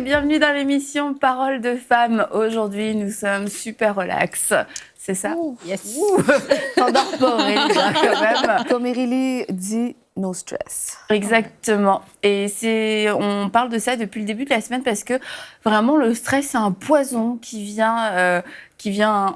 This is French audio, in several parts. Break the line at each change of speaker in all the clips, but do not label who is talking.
bienvenue dans l'émission Paroles de femmes. Aujourd'hui, nous sommes super relax. C'est ça?
Yes.
T'endors pas, Aurélie, quand même.
Comme Aurélie dit, no stress.
Exactement. Et on parle de ça depuis le début de la semaine parce que vraiment, le stress, c'est un poison qui vient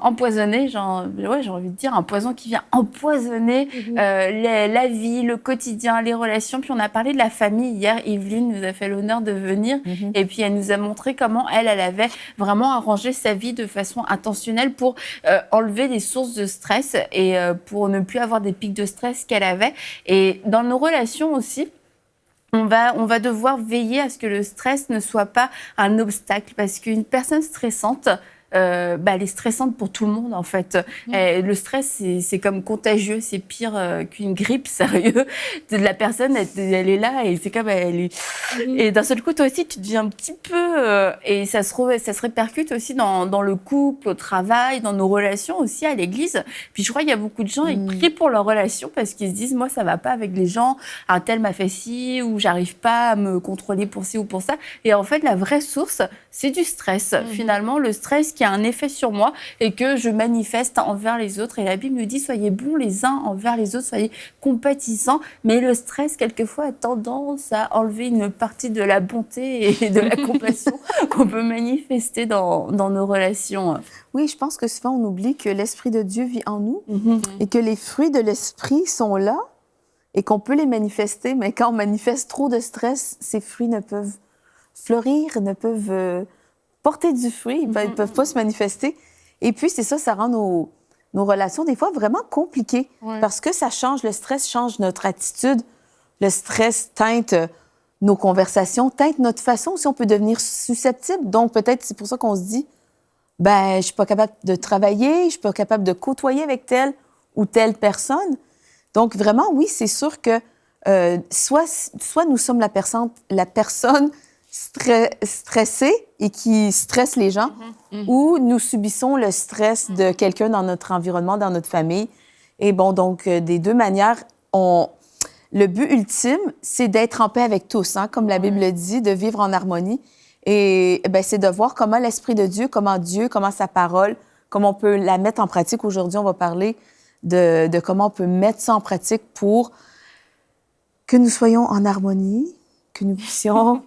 empoisonner, j'ai envie de dire, un poison qui vient empoisonner la vie, le quotidien, les relations. Puis on a parlé de la famille hier. Evelyne nous a fait l'honneur de venir et puis elle nous a montré comment elle avait vraiment arrangé sa vie de façon intentionnelle pour enlever les sources de stress et pour ne plus avoir des pics de stress qu'elle avait. Et dans nos relations aussi, on va devoir veiller à ce que le stress ne soit pas un obstacle parce qu'une personne stressante, elle est stressante pour tout le monde, en fait. Le stress, c'est comme contagieux, c'est pire qu'une grippe, sérieux. La personne, elle est là et c'est comme... Et d'un seul coup, toi aussi, tu deviens un petit peu... et ça se répercute aussi dans le couple, au travail, dans nos relations aussi, à l'église. Puis je crois qu'il y a beaucoup de gens, ils prient pour leurs relations parce qu'ils se disent, moi, ça va pas avec les gens, un tel m'a fait ci, ou j'arrive pas à me contrôler pour ci ou pour ça. Et en fait, la vraie source, c'est du stress. Finalement, le stress qui a un effet sur moi et que je manifeste envers les autres. Et la Bible nous dit, soyez bons les uns envers les autres, soyez compatissants. Mais le stress, quelquefois, a tendance à enlever une partie de la bonté et de la compassion qu'on peut manifester dans nos relations.
Oui, je pense que souvent, on oublie que l'Esprit de Dieu vit en nous et que les fruits de l'Esprit sont là et qu'on peut les manifester. Mais quand on manifeste trop de stress, ces fruits ne peuvent fleurir, ne peuvent porter du fruit, ils ne peuvent pas se manifester. Et puis, c'est ça, ça rend nos relations, des fois, vraiment compliquées. Ouais. Parce que ça change, le stress change notre attitude. Le stress teinte nos conversations, teinte notre façon aussi, on peut devenir susceptible. Donc, peut-être, c'est pour ça qu'on se dit, je suis pas capable de travailler, je suis pas capable de côtoyer avec telle ou telle personne. Donc, vraiment, oui, c'est sûr que soit nous sommes la personne stressée et qui stresse les gens, ou nous subissons le stress de quelqu'un dans notre environnement, dans notre famille. Et bon, donc, des deux manières, le but ultime, c'est d'être en paix avec tous, hein, comme la Bible le dit, de vivre en harmonie. Et c'est de voir comment l'Esprit de Dieu, comment sa parole, comment on peut la mettre en pratique. Aujourd'hui, on va parler de comment on peut mettre ça en pratique pour que nous soyons en harmonie, que nous puissions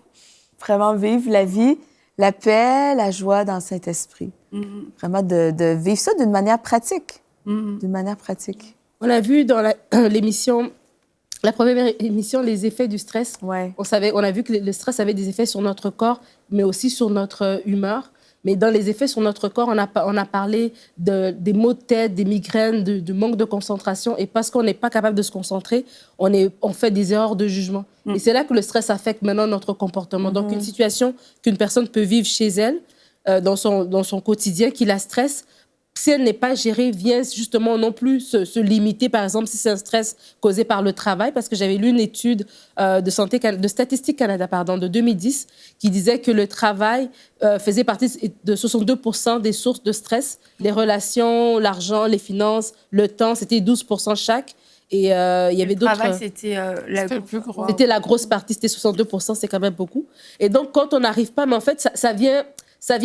vraiment vivre la vie, la paix, la joie dans le Saint-Esprit. Vraiment de vivre ça d'une manière pratique. D'une manière pratique.
On a vu dans l'émission, la première émission, les effets du stress.
Ouais.
On a vu que le stress avait des effets sur notre corps, mais aussi sur notre humeur. Mais dans les effets sur notre corps, on a parlé des maux de tête, des migraines, du manque de concentration. Et parce qu'on n'est pas capable de se concentrer, on fait des erreurs de jugement. Et c'est là que le stress affecte maintenant notre comportement. Donc, une situation qu'une personne peut vivre chez elle, dans son quotidien, qui la stresse, si elle n'est pas gérée, vient justement non plus se limiter, par exemple, si c'est un stress causé par le travail, parce que j'avais lu une étude de Statistique Canada, de 2010, qui disait que le travail faisait partie de 62% des sources de stress. Les relations, l'argent, les finances, le temps, c'était 12% chaque. Et il y avait d'autres...
Le travail, c'était
le plus gros. C'était la grosse partie, c'était 62%, c'est quand même beaucoup. Et donc, quand on n'arrive pas, mais en fait, ça vient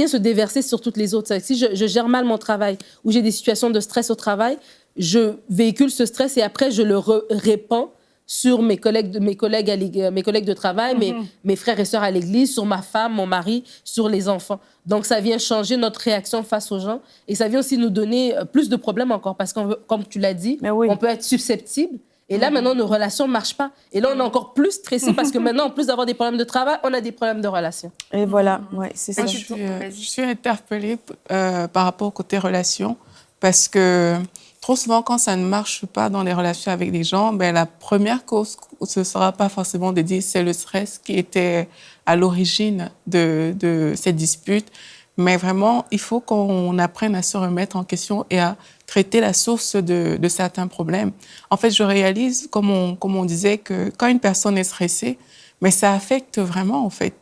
se déverser sur toutes les autres. Si je gère mal mon travail ou j'ai des situations de stress au travail, je véhicule ce stress et après, je le répands sur mes collègues de travail, mes frères et sœurs à l'église, sur ma femme, mon mari, sur les enfants. Donc, ça vient changer notre réaction face aux gens et ça vient aussi nous donner plus de problèmes encore parce que, comme tu l'as dit, on peut être susceptible. Et là, maintenant, nos relations ne marchent pas. Et là, on est encore plus stressé parce que maintenant, en plus d'avoir des problèmes de travail, on a des problèmes de relations.
Et voilà, c'est ça.
Je suis interpellée par rapport au côté relations parce que trop souvent, quand ça ne marche pas dans les relations avec les gens, la première cause, ce ne sera pas forcément de dire c'est le stress qui était à l'origine de cette dispute. Mais vraiment, il faut qu'on apprenne à se remettre en question et à traiter la source de certains problèmes. En fait, je réalise, comme on disait, que quand une personne est stressée, mais ça affecte vraiment, en fait.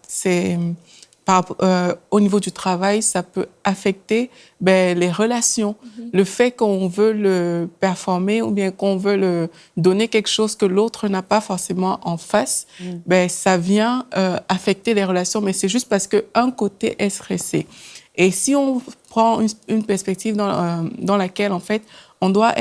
au niveau du travail, ça peut affecter les relations. Le fait qu'on veut le performer ou bien qu'on veut le donner quelque chose que l'autre n'a pas forcément en face, ça vient affecter les relations, mais c'est juste parce qu'un côté est stressé. Et si on prend une perspective dans laquelle, en fait, on doit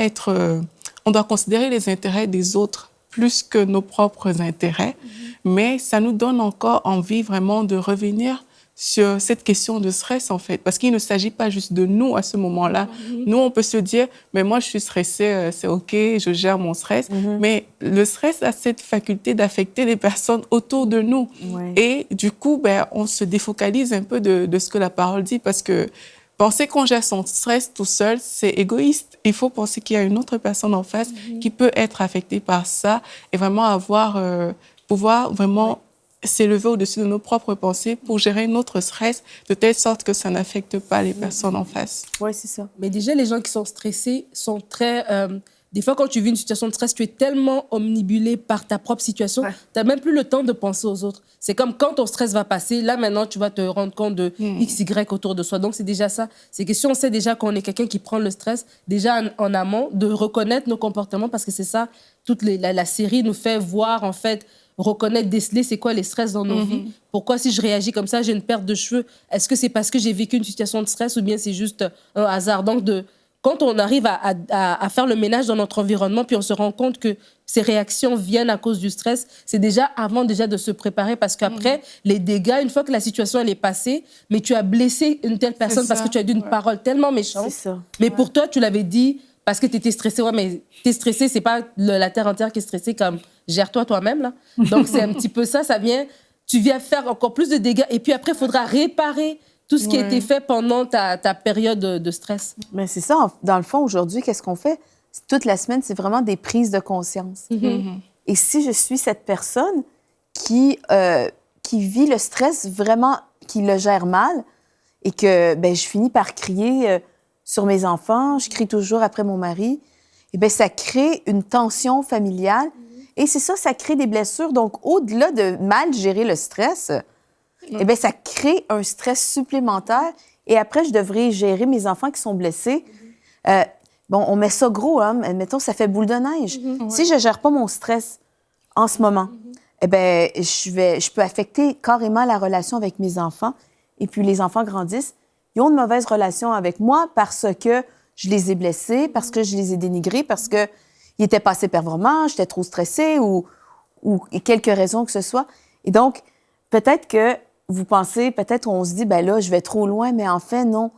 considérer les intérêts des autres plus que nos propres intérêts, mais ça nous donne encore envie vraiment de revenir sur cette question de stress, en fait, parce qu'il ne s'agit pas juste de nous à ce moment-là. Nous, on peut se dire, mais moi, je suis stressée, c'est OK, je gère mon stress. Mais le stress a cette faculté d'affecter les personnes autour de nous. Et du coup, on se défocalise un peu de ce que la parole dit, parce que penser qu'on gère son stress tout seul, c'est égoïste. Il faut penser qu'il y a une autre personne en face qui peut être affectée par ça et vraiment pouvoir vraiment s'élever au-dessus de nos propres pensées pour gérer notre stress de telle sorte que ça n'affecte pas les personnes en face.
Oui, c'est ça.
Mais déjà, les gens qui sont stressés sont très... des fois, quand tu vis une situation de stress, tu es tellement omnibulé par ta propre situation, tu n'as même plus le temps de penser aux autres. C'est comme quand ton stress va passer, là, maintenant, tu vas te rendre compte de X, Y autour de soi. Donc, c'est déjà ça. C'est que si on sait déjà qu'on est quelqu'un qui prend le stress, déjà en amont, de reconnaître nos comportements, parce que c'est ça, la série nous fait voir, en fait, reconnaître, déceler c'est quoi les stress dans nos vies. Pourquoi si je réagis comme ça, j'ai une perte de cheveux? Est-ce que c'est parce que j'ai vécu une situation de stress ou bien c'est juste un hasard? Donc, quand on arrive à faire le ménage dans notre environnement, puis on se rend compte que ces réactions viennent à cause du stress, c'est déjà avant déjà de se préparer parce qu'après, les dégâts, une fois que la situation elle est passée, mais tu as blessé une telle personne parce que tu as dit une parole tellement méchante. Mais pour toi, tu l'avais dit parce que tu étais stressé. Ouais, mais tu es stressé, c'est pas la terre entière qui est stressée comme gère-toi toi-même, là. Donc, c'est un petit peu ça. Tu viens faire encore plus de dégâts. Et puis après, il faudra réparer tout ce qui a été fait pendant ta période de stress.
Mais c'est ça. Dans le fond, aujourd'hui, qu'est-ce qu'on fait? Toute la semaine, c'est vraiment des prises de conscience. Et si je suis cette personne qui vit le stress vraiment, qui le gère mal, et que je finis par crier sur mes enfants, je crie toujours après mon mari, et ça crée une tension familiale. Et c'est ça, ça crée des blessures. Donc, au-delà de mal gérer le stress, ça crée un stress supplémentaire. Et après, je devrais gérer mes enfants qui sont blessés. On met ça gros, hein. Mettons, ça fait boule de neige. Si je ne gère pas mon stress en ce moment, je peux affecter carrément la relation avec mes enfants. Et puis, les enfants grandissent. Ils ont une mauvaise relation avec moi parce que je les ai blessés, parce que je les ai dénigrés, parce qu'ils n'étaient pas assez performants, j'étais trop stressée ou quelques raisons que ce soit. Et donc, peut-être que vous pensez, peut-être on se dit, là, je vais trop loin, mais en fait, non.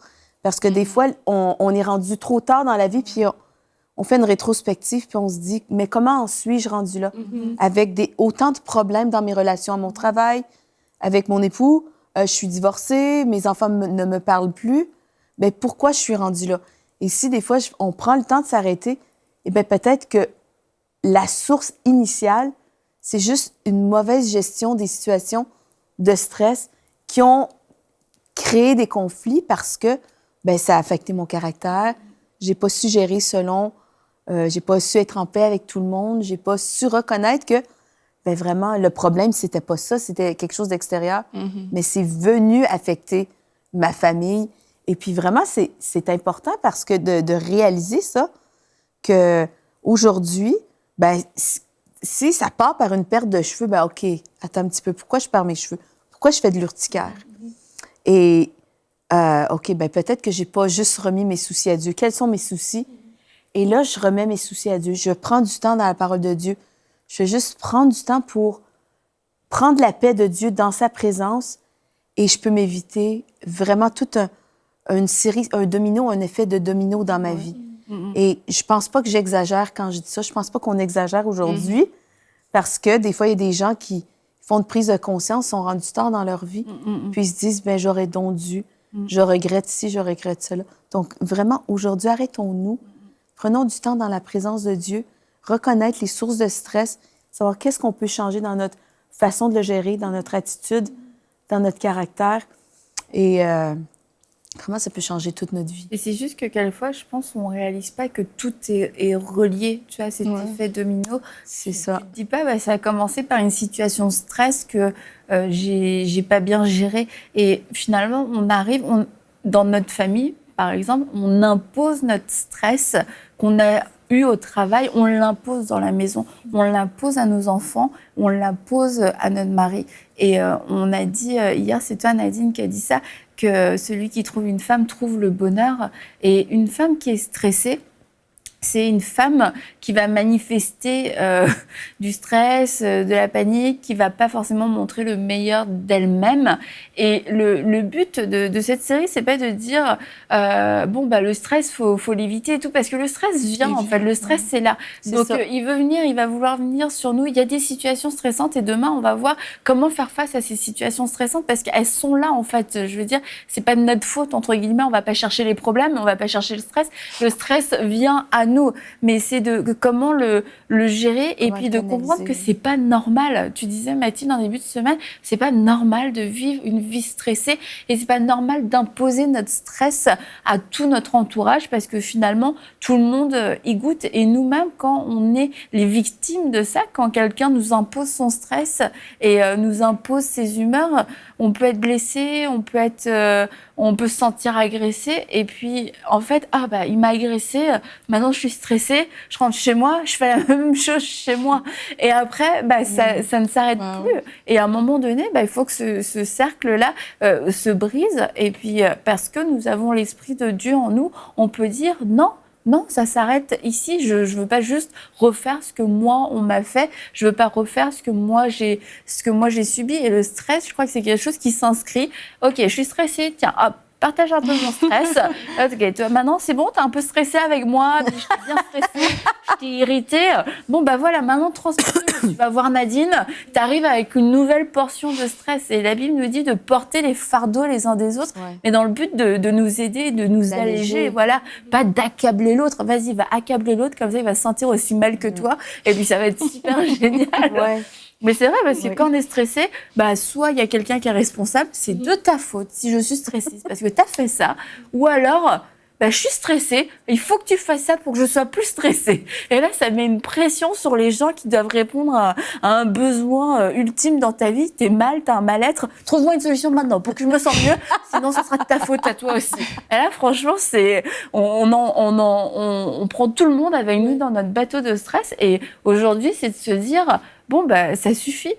Parce que des fois, on est rendu trop tard dans la vie, puis on fait une rétrospective, puis on se dit, mais comment en suis-je rendu là? Avec autant de problèmes dans mes relations à mon travail, avec mon époux, je suis divorcée, mes enfants ne me parlent plus. Mais pourquoi je suis rendue là? Et si des fois, on prend le temps de s'arrêter, peut-être que la source initiale, c'est juste une mauvaise gestion des situations de stress qui ont créé des conflits parce que ça a affecté mon caractère. J'ai pas su gérer j'ai pas su être en paix avec tout le monde. J'ai pas su reconnaître que vraiment, le problème, c'était pas ça, c'était quelque chose d'extérieur. Mais c'est venu affecter ma famille. Et puis vraiment, c'est important parce que de réaliser ça, qu'aujourd'hui, si ça part par une perte de cheveux, OK, attends un petit peu, pourquoi je perds mes cheveux? Pourquoi je fais de l'urticaire? Et, OK, peut-être que j'ai pas juste remis mes soucis à Dieu. Quels sont mes soucis? Et là, je remets mes soucis à Dieu. Je prends du temps dans la parole de Dieu. Je vais juste prendre du temps pour prendre la paix de Dieu dans sa présence et je peux m'éviter vraiment toute une série, un effet de domino dans ma vie. Et je pense pas que j'exagère quand je dis ça. Je pense pas qu'on exagère aujourd'hui parce que des fois, il y a des gens qui font une prise de conscience, sont rendus tard dans leur vie, puis ils se disent, j'aurais donc dû, je regrette ci, je regrette cela. Donc, vraiment, aujourd'hui, arrêtons-nous, prenons du temps dans la présence de Dieu, reconnaître les sources de stress, savoir qu'est-ce qu'on peut changer dans notre façon de le gérer, dans notre attitude, dans notre caractère. Et Comment ça peut changer toute notre vie?
Et c'est juste que quelquefois, je pense, on réalise pas que tout est relié, tu vois, cet effet domino.
C'est ça.
Tu te dis pas, ça a commencé par une situation de stress que j'ai pas bien gérée. Et finalement, dans notre famille, par exemple, on impose notre stress qu'on a eu au travail, on l'impose dans la maison, on l'impose à nos enfants, on l'impose à notre mari. Et on a dit, hier, c'est toi Nadine qui a dit ça, que celui qui trouve une femme trouve le bonheur. Et une femme qui est stressée, c'est une femme qui va manifester du stress, de la panique, qui va pas forcément montrer le meilleur d'elle-même. Et le but de cette série, c'est pas de dire le stress, faut l'éviter et tout, parce que le stress vient en fait. Le stress, c'est là. Donc il veut venir, il va vouloir venir sur nous. Il y a des situations stressantes et demain, on va voir comment faire face à ces situations stressantes parce qu'elles sont là en fait. Je veux dire, c'est pas de notre faute entre guillemets. On va pas chercher les problèmes, on va pas chercher le stress. Le stress vient à nous, mais c'est de comment le gérer et puis de comprendre que c'est pas normal. Tu disais Mathilde en début de semaine, c'est pas normal de vivre une vie stressée et c'est pas normal d'imposer notre stress à tout notre entourage parce que finalement tout le monde y goûte et nous-mêmes quand on est les victimes de ça, quand quelqu'un nous impose son stress et nous impose ses humeurs, on peut être blessé, on peut se sentir agressé et puis en fait il m'a agressé, maintenant je suis stressée, je rentre chez moi, je fais la même chose chez moi et après ça ne s'arrête plus et à un moment donné il faut que ce cercle-là se brise et puis parce que nous avons l'Esprit de Dieu en nous, on peut dire non, ça s'arrête ici. Je veux pas juste refaire ce que moi on m'a fait. Je veux pas refaire ce que moi j'ai subi. Et le stress, je crois que c'est quelque chose qui s'inscrit. Ok, je suis stressée. Tiens, hop, partage un peu mon stress. Ok, toi, maintenant c'est bon, t'es un peu stressée avec moi. Puis je t'ai bien stressée, je t'ai irritée. Bon voilà, maintenant transmets. Tu vas voir Nadine. T'arrives avec une nouvelle portion de stress. Et la Bible nous dit de porter les fardeaux les uns des autres, mais dans le but de nous aider, de nous alléger. Voilà, pas d'accabler l'autre. Vas-y, va accabler l'autre comme ça, il va se sentir aussi mal que toi. Et puis ça va être super génial. Ouais. Mais c'est vrai, parce que quand on est stressé, soit il y a quelqu'un qui est responsable, c'est de ta faute si je suis stressée, c'est parce que tu as fait ça. Ou alors, je suis stressée, il faut que tu fasses ça pour que je sois plus stressée. Et là, ça met une pression sur les gens qui doivent répondre à un besoin ultime dans ta vie. T'es mal, t'as un mal-être, trouve-moi une solution maintenant pour que je me sente mieux, sinon ce sera de ta faute à toi aussi. Et là, franchement, on prend tout le monde avec nous dans notre bateau de stress. Et aujourd'hui, c'est de se dire... ça suffit.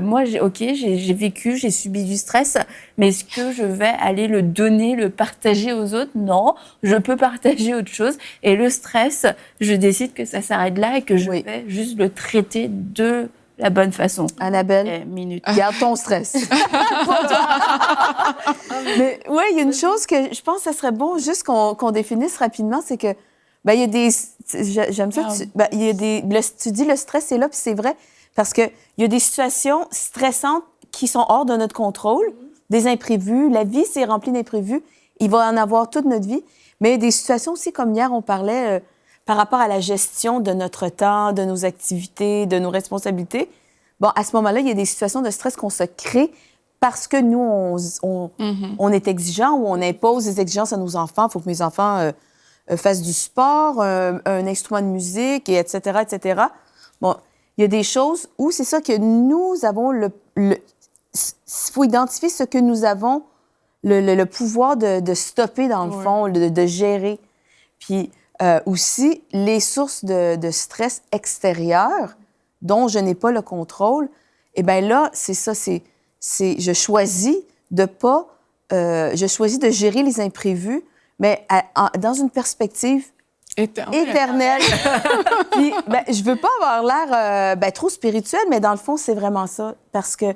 Moi, j'ai vécu, j'ai subi du stress, mais est-ce que je vais aller le donner, le partager aux autres? Non, je peux partager autre chose. Et le stress, je décide que ça s'arrête là et que je vais juste le traiter de la bonne façon.
Annabelle, garde ton stress. Mais il y a une chose que je pense que ça serait bon juste qu'on définisse rapidement, c'est que il y a des... J'aime ça. Tu dis le stress est là, puis c'est vrai, parce qu'il y a des situations stressantes qui sont hors de notre contrôle, des imprévus. La vie, c'est rempli d'imprévus. Il va en avoir toute notre vie. Mais il y a des situations aussi, comme hier, on parlait par rapport à la gestion de notre temps, de nos activités, de nos responsabilités. Bon, à ce moment-là, il y a des situations de stress qu'on se crée parce que nous, on est exigeants ou on impose des exigences à nos enfants. Il faut que mes enfants... fassent du sport, un instrument de musique, et etc., etc. Bon, il y a des choses où c'est ça que nous avons il faut identifier ce que nous avons le pouvoir de stopper, dans le fond, de gérer. Puis aussi, les sources de stress extérieurs dont je n'ai pas le contrôle, eh bien là, c'est ça, je choisis de gérer les imprévus, mais dans une perspective éternelle. Puis, je veux pas avoir l'air trop spirituel, mais dans le fond, c'est vraiment ça. Parce que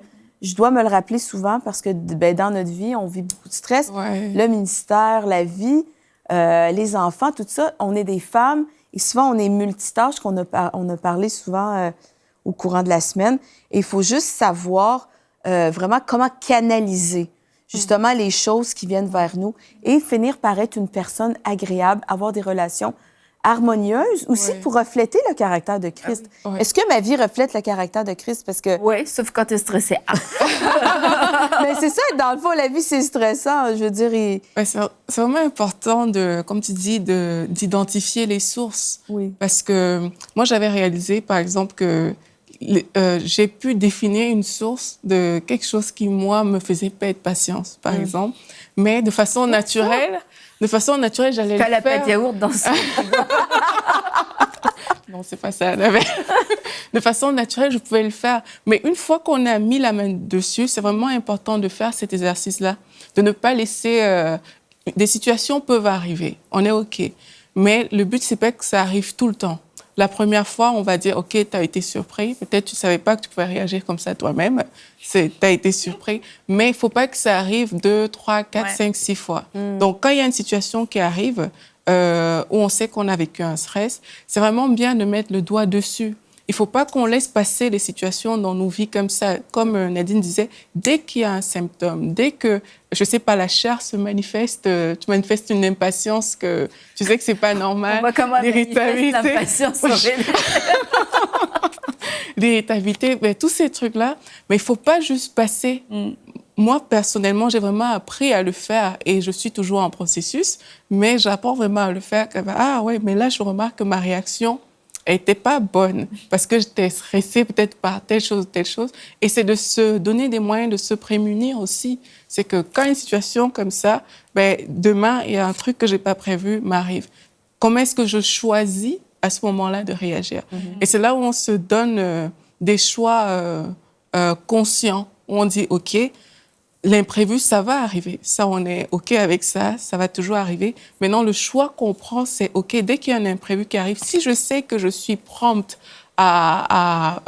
je dois me le rappeler souvent, parce que dans notre vie, on vit beaucoup de stress. Le ministère, la vie, les enfants, tout ça, on est des femmes. Et souvent, on est multitâches, on a parlé souvent au courant de la semaine. Et il faut juste savoir vraiment comment canaliser justement les choses qui viennent vers nous et finir par être une personne agréable, avoir des relations harmonieuse, aussi pour refléter le caractère de Christ.
Ouais.
Est-ce que ma vie reflète le caractère de Christ? Parce que...
Oui, sauf quand tu es stressé.
Mais c'est ça, dans le fond, la vie, c'est stressant. Je veux dire,
Ouais, c'est vraiment important, comme tu dis, d'identifier les sources.
Oui.
Parce que moi, j'avais réalisé, par exemple, que j'ai pu définir une source de quelque chose qui, moi, me faisait perdre patience, par exemple. Mais de façon naturelle, j'allais le faire.
Quand la pâte yaourt dans son
Non, c'est pas ça. De façon naturelle, je pouvais le faire. Mais une fois qu'on a mis la main dessus, c'est vraiment important de faire cet exercice-là, de ne pas laisser... des situations peuvent arriver, on est OK. Mais le but, c'est pas que ça arrive tout le temps. La première fois, on va dire, OK, tu as été surpris. Peut-être tu ne savais pas que tu pouvais réagir comme ça toi-même. Tu as été surpris. Mais il ne faut pas que ça arrive 2, 3, 4, 5, 6 fois. Donc, quand il y a une situation qui arrive, où on sait qu'on a vécu un stress, c'est vraiment bien de mettre le doigt dessus. Il ne faut pas qu'on laisse passer les situations dans nos vies comme ça. Comme Nadine disait, dès qu'il y a un symptôme, dès que, je ne sais pas, la chair se manifeste, tu manifestes une impatience que tu sais que ce n'est pas normal.
On voit comment l'impatience
l'irritabilité, ben, tous ces trucs-là. Mais il ne faut pas juste passer. Moi, personnellement, j'ai vraiment appris à le faire et je suis toujours en processus, mais j'apprends vraiment à le faire. Ah ouais, mais là, je remarque que ma réaction n'était pas bonne parce que j'étais stressée peut-être par telle chose. Et c'est de se donner des moyens de se prémunir aussi. C'est que quand une situation comme ça, ben, demain, il y a un truc que je n'ai pas prévu m'arrive. Comment est-ce que je choisis à ce moment-là de réagir? Et c'est là où on se donne des choix conscients, où on dit, OK, l'imprévu, ça va arriver. Ça, on est OK avec ça, ça va toujours arriver. Maintenant, le choix qu'on prend, c'est OK, dès qu'il y a un imprévu qui arrive, si je sais que je suis prompte à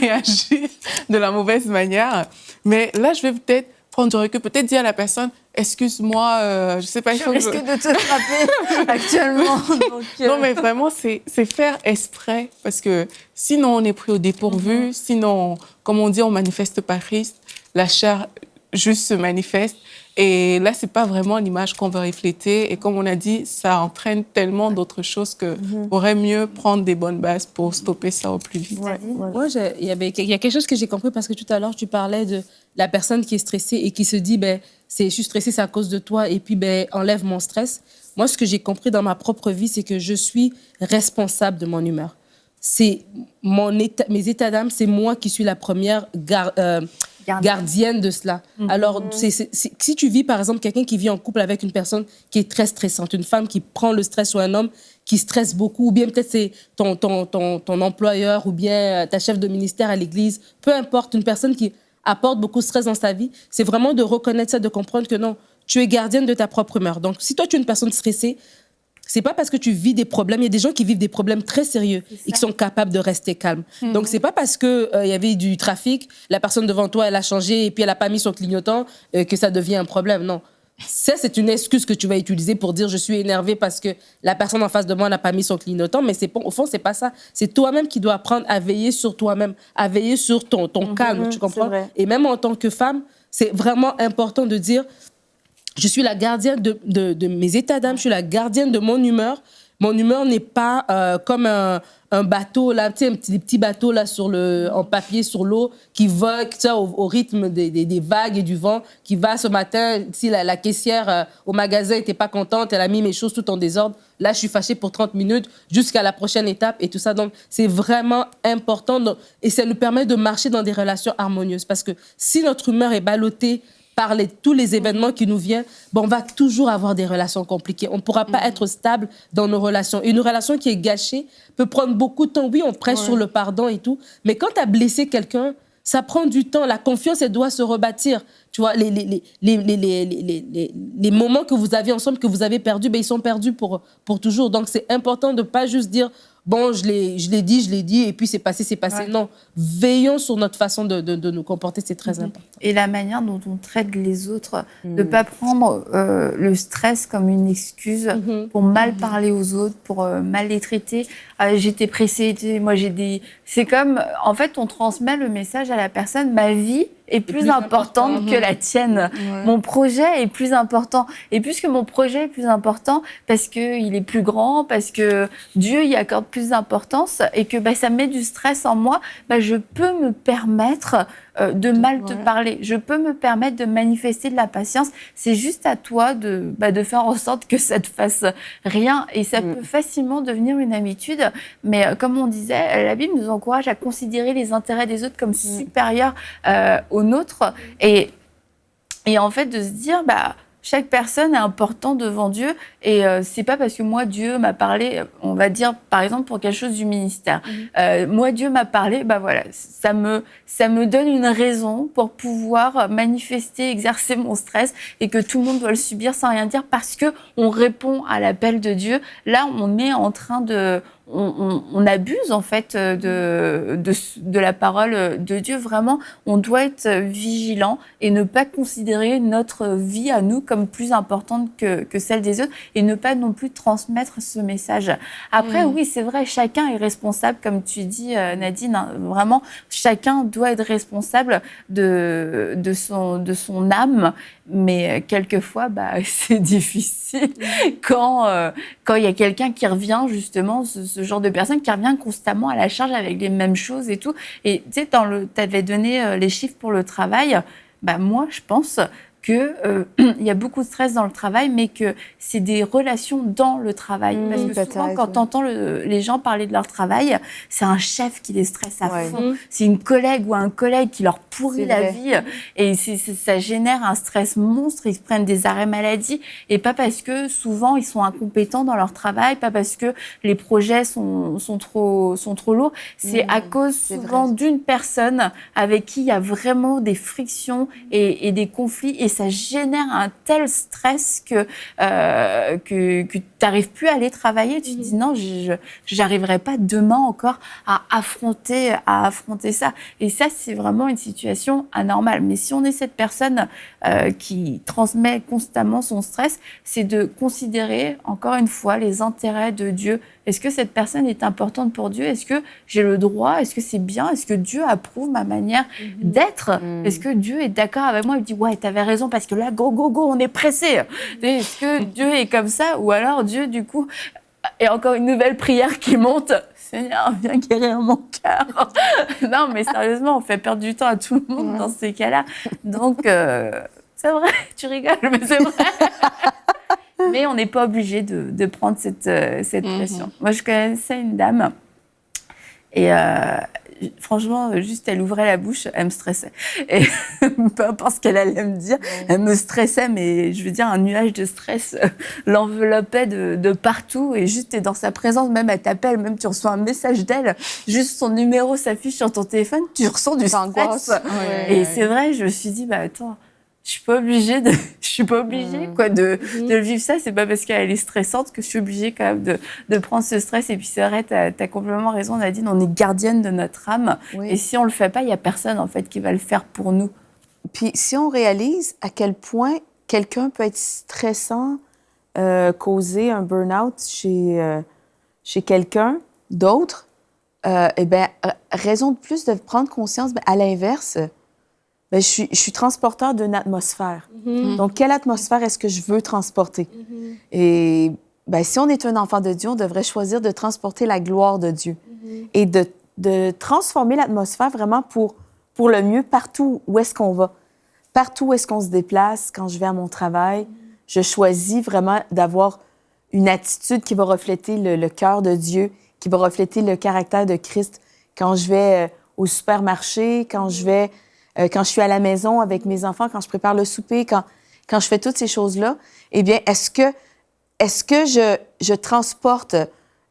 réagir de la mauvaise manière, mais là, je vais peut-être prendre du recul, peut-être dire à la personne, excuse-moi, je sais pas, il faut que
je risque de te frapper actuellement. Donc,
Non, mais vraiment, c'est faire exprès, parce que sinon, on est pris au dépourvu, sinon, comme on dit, on manifeste pas Christ, la chair juste se manifeste, et là, c'est pas vraiment l'image qu'on veut refléter, et comme on a dit, ça entraîne tellement d'autres choses que aurait mieux prendre des bonnes bases pour stopper ça au plus vite.
Moi, il y a quelque chose que j'ai compris parce que tout à l'heure, tu parlais de la personne qui est stressée et qui se dit, ben, je suis stressée, c'est à cause de toi, et puis, ben, enlève mon stress. Moi, ce que j'ai compris dans ma propre vie, c'est que je suis responsable de mon humeur. C'est mes états d'âme, c'est moi qui suis la première gardienne de cela. Alors, si tu vis, par exemple, quelqu'un qui vit en couple avec une personne qui est très stressante, une femme qui prend le stress ou un homme qui stresse beaucoup, ou bien peut-être c'est ton employeur ou bien ta chef de ministère à l'église, peu importe, une personne qui apporte beaucoup de stress dans sa vie, c'est vraiment de reconnaître ça, de comprendre que non, tu es gardienne de ta propre humeur. Donc, si toi, tu es une personne stressée, c'est pas parce que tu vis des problèmes. Il y a des gens qui vivent des problèmes très sérieux et qui sont capables de rester calmes. Donc, c'est pas parce que y avait du trafic, la personne devant toi, elle a changé et puis elle a pas mis son clignotant que ça devient un problème. Non. Ça, c'est une excuse que tu vas utiliser pour dire je suis énervée parce que la personne en face de moi n'a pas mis son clignotant. Mais au fond, c'est pas ça. C'est toi-même qui dois apprendre à veiller sur toi-même, à veiller sur ton calme. Tu comprends? Et même en tant que femme, c'est vraiment important de dire je suis la gardienne de mes états d'âme, je suis la gardienne de mon humeur. Mon humeur n'est pas comme un bateau, là, tu sais, des petits bateaux là, en papier sur l'eau qui voguent au rythme des vagues et du vent, qui va ce matin, si la caissière au magasin n'était pas contente, elle a mis mes choses tout en désordre, là, je suis fâchée pour 30 minutes jusqu'à la prochaine étape et tout ça. Donc, c'est vraiment important et ça nous permet de marcher dans des relations harmonieuses parce que si notre humeur est ballottée par tous les événements qui nous viennent, on va toujours avoir des relations compliquées. On ne pourra pas être stable dans nos relations. Une relation qui est gâchée peut prendre beaucoup de temps. Oui, on prêche sur le pardon et tout, mais quand tu as blessé quelqu'un, ça prend du temps. La confiance, elle doit se rebâtir. Tu vois, les moments que vous aviez ensemble, que vous avez perdus, ils sont perdus pour toujours. Donc, c'est important de ne pas juste dire bon, je l'ai dit, et puis c'est passé. Ouais. Non, veillons sur notre façon de nous comporter, c'est très important.
Et la manière dont on traite les autres, de ne pas prendre le stress comme une excuse pour mal parler aux autres, pour mal les traiter. J'étais pressée, moi j'ai des... C'est comme, en fait, on transmet le message à la personne, ma vie est plus importante que la tienne.
Ouais.
Mon projet est plus important. Et puisque mon projet est plus important, parce qu'il est plus grand, parce que Dieu y accorde plus d'importance et que ça met du stress en moi, je peux me permettre de mal te parler. Je peux me permettre de manifester de la patience. C'est juste à toi de faire en sorte que ça te fasse rien. Et ça peut facilement devenir une habitude. Mais comme on disait, la Bible nous encourage à considérer les intérêts des autres comme supérieurs aux nôtres. Et en fait, de se dire, chaque personne est importante devant Dieu et c'est pas parce que moi Dieu m'a parlé, on va dire par exemple pour quelque chose du ministère. Moi Dieu m'a parlé, voilà, ça me donne une raison pour pouvoir manifester, exercer mon stress et que tout le monde doit le subir sans rien dire parce que on répond à l'appel de Dieu. Là, on est en train de on abuse en fait de la parole de Dieu. Vraiment, on doit être vigilant et ne pas considérer notre vie à nous comme plus importante que celle des autres et ne pas non plus transmettre ce message. Après, oui, c'est vrai, chacun est responsable, comme tu dis, Nadine. Hein, vraiment, chacun doit être responsable de son âme. Mais quelquefois, c'est difficile quand il y a quelqu'un qui revient, justement, ce genre de personne qui revient constamment à la charge avec les mêmes choses et tout. Et tu sais, tu avais donné les chiffres pour le travail. Moi, je pense que il y a beaucoup de stress dans le travail, mais que c'est des relations dans le travail. Parce que souvent, quand tu entends les gens parler de leur travail, c'est un chef qui les stresse à fond. C'est une collègue ou un collègue qui leur pourrit la vie. Et ça génère un stress monstre. Ils se prennent des arrêts maladie. Et pas parce que souvent, ils sont incompétents dans leur travail, pas parce que les projets sont trop lourds. C'est à cause souvent d'une personne avec qui il y a vraiment des frictions et des conflits. Et ça génère un tel stress que tu n'arrives plus à aller travailler. Tu te dis non, je n'arriverai pas demain encore à affronter ça. Et ça, c'est vraiment une situation anormale. Mais si on est cette personne qui transmet constamment son stress, c'est de considérer, encore une fois, les intérêts de Dieu. Est-ce que cette personne est importante pour Dieu? Est-ce que j'ai le droit? Est-ce que c'est bien? Est-ce que Dieu approuve ma manière d'être? Est-ce que Dieu est d'accord avec moi? Il me dit, ouais, t'avais raison, parce que là, go, on est pressé. Est-ce que Dieu est comme ça? Ou alors Dieu, du coup, et encore une nouvelle prière qui monte. Seigneur, viens guérir mon cœur. Non, mais sérieusement, on fait perdre du temps à tout le monde dans ces cas-là. Donc, c'est vrai, tu rigoles, mais c'est vrai. Mais on n'est pas obligé de prendre cette pression. Moi, je connaissais une dame et franchement, juste elle ouvrait la bouche, elle me stressait. Et peu importe ce qu'elle allait me dire, elle me stressait, mais je veux dire, un nuage de stress l'enveloppait de partout. Et juste, t'es dans sa présence, même elle t'appelle, même tu reçois un message d'elle, juste son numéro s'affiche sur ton téléphone, tu ressens du stress. Et c'est vrai, je me suis dit, attends, je suis pas obligée de le vivre ça. C'est pas parce qu'elle est stressante que je suis obligée quand même de prendre ce stress. Et puis c'est vrai, t'as complètement raison, Nadine, on est gardienne de notre âme. Oui. Et si on le fait pas, il y a personne en fait qui va le faire pour nous.
Puis si on réalise à quel point quelqu'un peut être stressant, causer un burn-out chez quelqu'un d'autre, raison de plus de prendre conscience, à l'inverse. Je suis transporteur d'une atmosphère. Donc, quelle atmosphère est-ce que je veux transporter? Et si on est un enfant de Dieu, on devrait choisir de transporter la gloire de Dieu et de transformer l'atmosphère vraiment pour le mieux partout où est-ce qu'on va. Partout où est-ce qu'on se déplace, quand je vais à mon travail, je choisis vraiment d'avoir une attitude qui va refléter le cœur de Dieu, qui va refléter le caractère de Christ. Quand je vais au supermarché, quand je suis à la maison avec mes enfants, quand je prépare le souper, quand je fais toutes ces choses-là, eh bien, est-ce que je transporte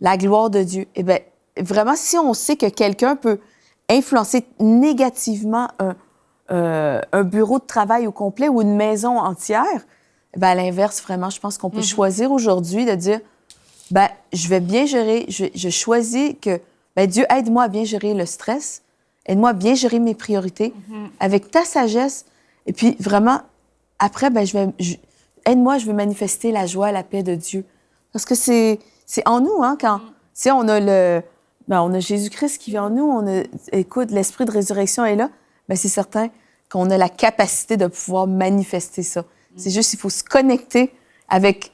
la gloire de Dieu? Eh bien, vraiment, si on sait que quelqu'un peut influencer négativement un bureau de travail au complet ou une maison entière, à l'inverse, vraiment, je pense qu'on peut choisir aujourd'hui de dire, je vais bien gérer, je choisis que, Dieu, aide-moi à bien gérer le stress, aide-moi à bien gérer mes priorités avec ta sagesse. Et puis, vraiment, après, aide-moi, je veux manifester la joie, la paix de Dieu. Parce que c'est en nous, hein, quand on a on a Jésus-Christ qui vit en nous, écoute, l'esprit de résurrection est là, c'est certain qu'on a la capacité de pouvoir manifester ça. C'est juste, il faut se connecter avec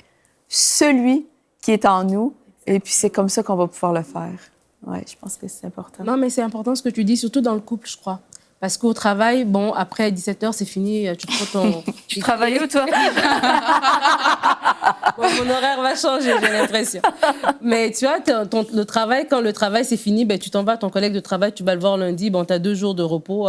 celui qui est en nous, et puis c'est comme ça qu'on va pouvoir le faire. Oui, je pense que c'est important.
Non, mais c'est important ce que tu dis, surtout dans le couple, je crois. Parce qu'au travail, bon, après 17h, c'est fini, tu prends ton...
Tu travailles où, toi?
Bon, mon horaire va changer, j'ai l'impression. Mais tu vois, le travail, quand le travail c'est fini, ben, tu t'en vas, ton collègue de travail, tu vas le voir lundi, bon, tu as 2 jours de repos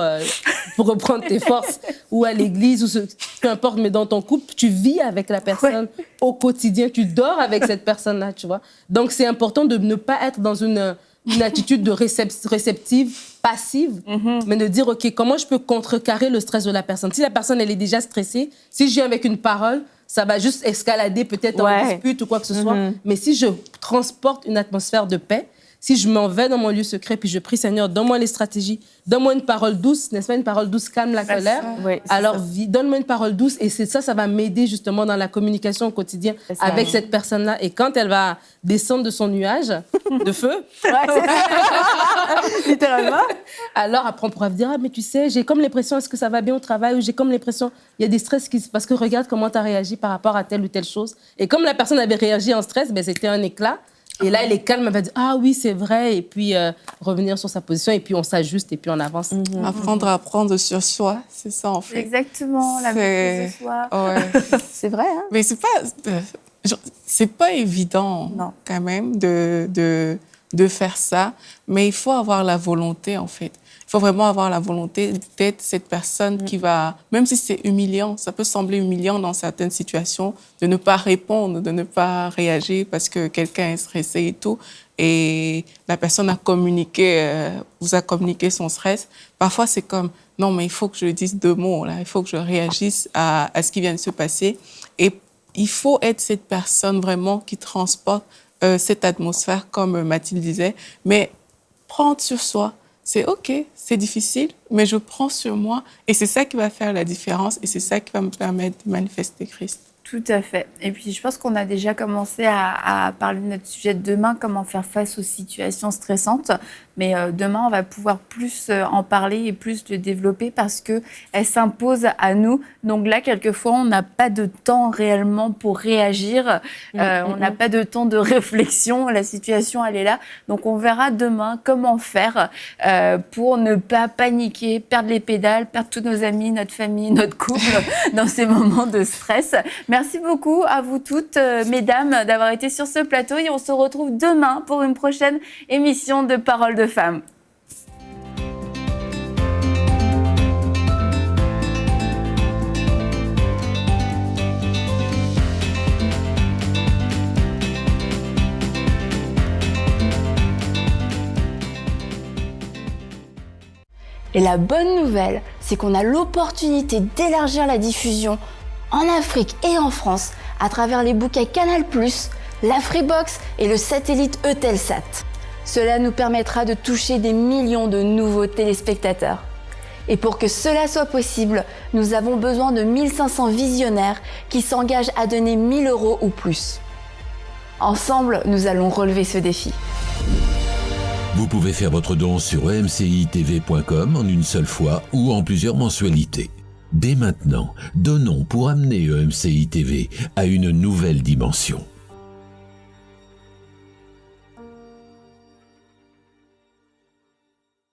pour reprendre tes forces, ou à l'église, ou peu importe, mais dans ton couple, tu vis avec la personne au quotidien, tu dors avec cette personne-là, tu vois. Donc, c'est important de ne pas être dans une attitude de réceptive, passive, mais de dire, OK, comment je peux contrecarrer le stress de la personne? Si la personne, elle est déjà stressée, si je viens avec une parole, ça va juste escalader peut-être en dispute ou quoi que ce soit. Mais si je transporte une atmosphère de paix, si je m'en vais dans mon lieu secret, puis je prie, Seigneur, donne-moi les stratégies, donne-moi une parole douce, n'est-ce pas? Une parole douce calme la colère.
Oui,
alors, donne-moi une parole douce, et c'est ça, ça va m'aider justement dans la communication au quotidien avec cette personne-là. Et quand elle va descendre de son nuage de feu,
littéralement,
alors après on pourra dire, ah, mais tu sais, j'ai comme l'impression, est-ce que ça va bien au travail? Ou j'ai comme l'impression, il y a des stress parce que regarde comment tu as réagi par rapport à telle ou telle chose. Et comme la personne avait réagi en stress, ben, c'était un éclat. Et là, elle est calme, elle va dire « Ah oui, c'est vrai », et puis revenir sur sa position, et puis on s'ajuste, et puis on avance.
Apprendre à prendre sur soi, c'est ça en fait.
Exactement, la maîtrise de soi.
Ouais.
c'est vrai, hein?
Mais c'est pas évident quand même de faire ça, mais il faut avoir la volonté en fait. Il faut vraiment avoir la volonté d'être cette personne qui va, même si c'est humiliant, ça peut sembler humiliant dans certaines situations, de ne pas répondre, de ne pas réagir parce que quelqu'un est stressé et tout, et la personne vous a communiqué son stress. Parfois, c'est comme, non, mais il faut que je dise 2 mots, là. Il faut que je réagisse à ce qui vient de se passer. Et il faut être cette personne vraiment qui transporte cette atmosphère, comme Mathilde disait, mais prendre sur soi. C'est OK, c'est difficile, mais je prends sur moi et c'est ça qui va faire la différence et c'est ça qui va me permettre de manifester Christ.
Tout à fait. Et puis, je pense qu'on a déjà commencé à parler de notre sujet de demain, comment faire face aux situations stressantes. Mais demain, on va pouvoir plus en parler et plus le développer parce qu'elle s'impose à nous. Donc là, quelquefois, on n'a pas de temps réellement pour réagir. On n'a pas de temps de réflexion. La situation, elle est là. Donc, on verra demain comment faire pour ne pas paniquer, perdre les pédales, perdre tous nos amis, notre famille, notre couple dans ces moments de stress. Merci beaucoup à vous toutes, mesdames, d'avoir été sur ce plateau. Et on se retrouve demain pour une prochaine émission de Paroles de Femmes. Et la bonne nouvelle, c'est qu'on a l'opportunité d'élargir la diffusion en Afrique et en France à travers les bouquets Canal+, la Freebox et le satellite Eutelsat. Cela nous permettra de toucher des millions de nouveaux téléspectateurs. Et pour que cela soit possible, nous avons besoin de 1500 visionnaires qui s'engagent à donner 1 000 € ou plus. Ensemble, nous allons relever ce défi.
Vous pouvez faire votre don sur emcitv.com en une seule fois ou en plusieurs mensualités. Dès maintenant, donnons pour amener EMCI TV à une nouvelle dimension.